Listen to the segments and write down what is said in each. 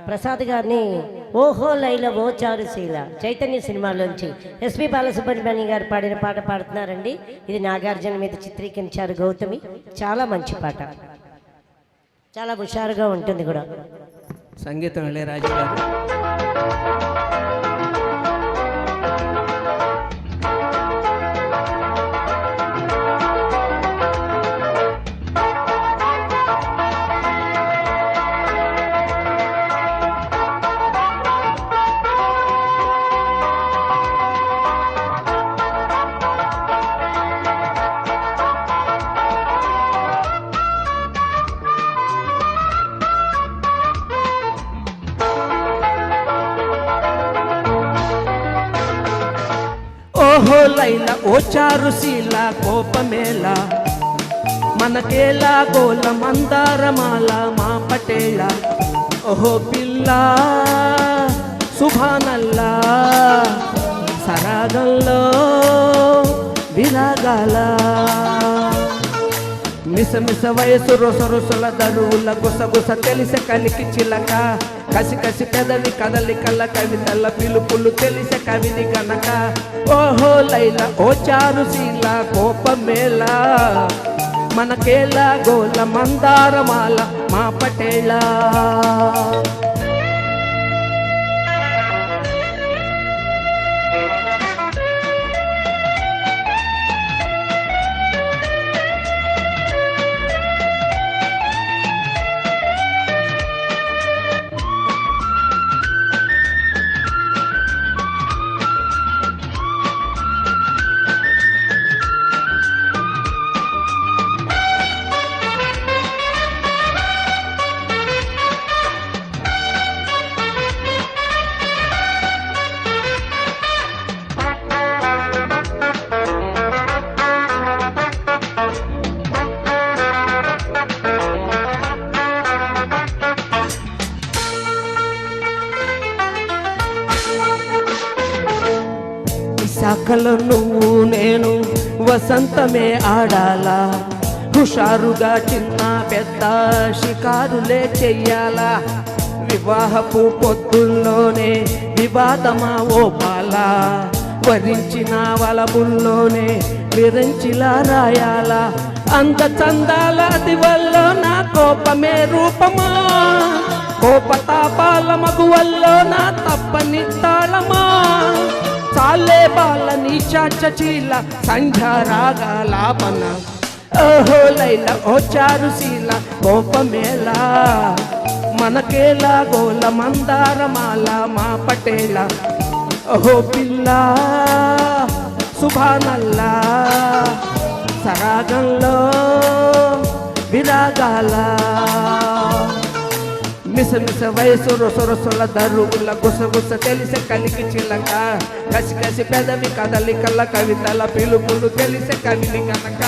ప్రసాద్ గారిని ఓహో లైల ఓ చారుశీల చైతన్య సినిమాలోంచి ఎస్పి బాలసుబ్రహ్మణ్యం గారు పాడిన పాట పాడుతున్నారండి. ఇది నాగార్జున మీద చిత్రీకరించారు గౌతమి. చాలా మంచి పాట, చాలా హుషారుగా ఉంటుంది కూడా. సంగీతం ఇళయరాజా గారు. ఓహో లైలా ఓ చారుశీల కోపమేలా మనకేలా గోల మందారమాల మా పటేళ. ఓహో పిల్ల సుభానల్లా సరాగంలో విరాగాల మిసమిస వయసు రొసరొసల దరువుల గుసగుస తెలిసే కలికి చిలక కసి కసి పెదవి కదలికల కవితల పిలుపులు తెలిసే కవిని గనక. ఓహో లైలా ఓ చారుశీల కోపమేలా మనకేలా గోల మందారమాల మా పటేళ. శాఖలో నువ్వు నేను వసంతమే ఆడాలా హుషారుగా చిన్న పెద్ద షికారులే చెయ్యాలా వివాహపు పొద్దుల్లోనే వివాదమా ఓ బాలా వరించిన వలపుల్లోనే విరించిలా రాయాలా అంత చందాల దివల్లో నా కోపమే రూపమా కోపతాపాల మగువల్లో నా తప్పని తాళమా చాలే బాల నీ చాచీల సంధ్యా రాగాలాపన. ఓహో లైలా ఓ చారుశీల కోపమేలా మనకేలా గోల మందారమాల మా పటేళ. ఓహో పిల్ల సుభానల్లా సరాగంలో విరాగాల మిసమిస వయసు రొసరొసల దరువుల గుసగుస తెలిసే కలికి చిలక కసి కసి పెదవి కదలికల కవితల పిలుపులు తెలిసే కవిని కనుక.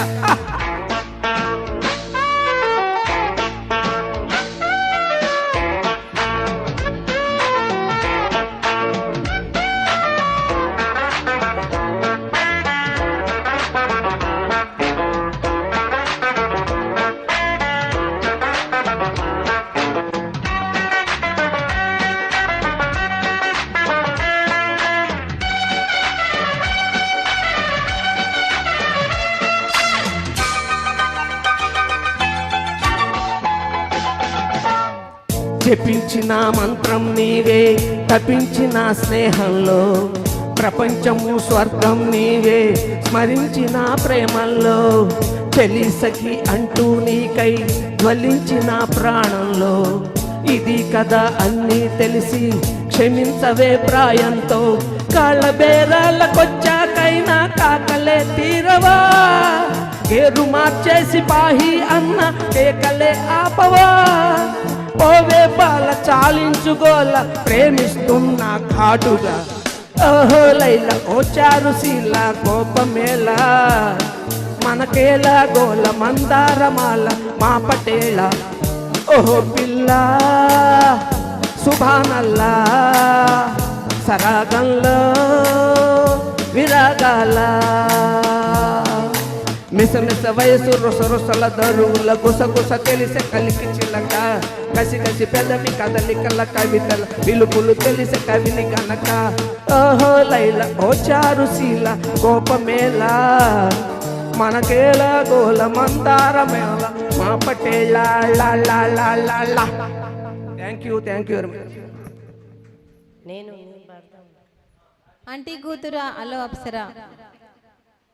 జపించిన మంత్రం నీవే తపించిన స్నేహంలో ప్రపంచము స్వర్గం నీవే స్మరించిన ప్రేమల్లో చెలిసఖి అంటూ నీకై జ్వలించిన ప్రాణంలో ఇది కదా అన్నీ తెలిసి క్షమించవే ప్రాయంతో కాళ్ళ బేరాలకొచ్చాకైనా కాకలే తీరవా గేరు మార్చేసి పాహి అన్న కేకలే ఆపవా ఓవే బాల చాలించుగోల ప్రేమిస్తున్నా ఘాటుగా. ఓహో లైలా ఓ చారుశీల కోపమేలా మనకేలా గోల మందారమాల మా పటేళ. ఓహో పిల్ల సుభానల్లా సరాగంలో విరాగాల మిసమిస వయసు రొసరొసల దరువుల గుసగుస తెలిసే కలికి చిలక కసి కసి పెదవి కదలికల కవితల పిలుపులు తెలిసే కవిని గనక ఓహో లైల ఓ చారుశీల కోపమేలా మనకేలా గోల మందార మేళ మా పటేళ థ్యాంక్ యూ వెరీ మచ్. నేను పాడతాను. ఆంటీ కూతురా అలో అప్సరా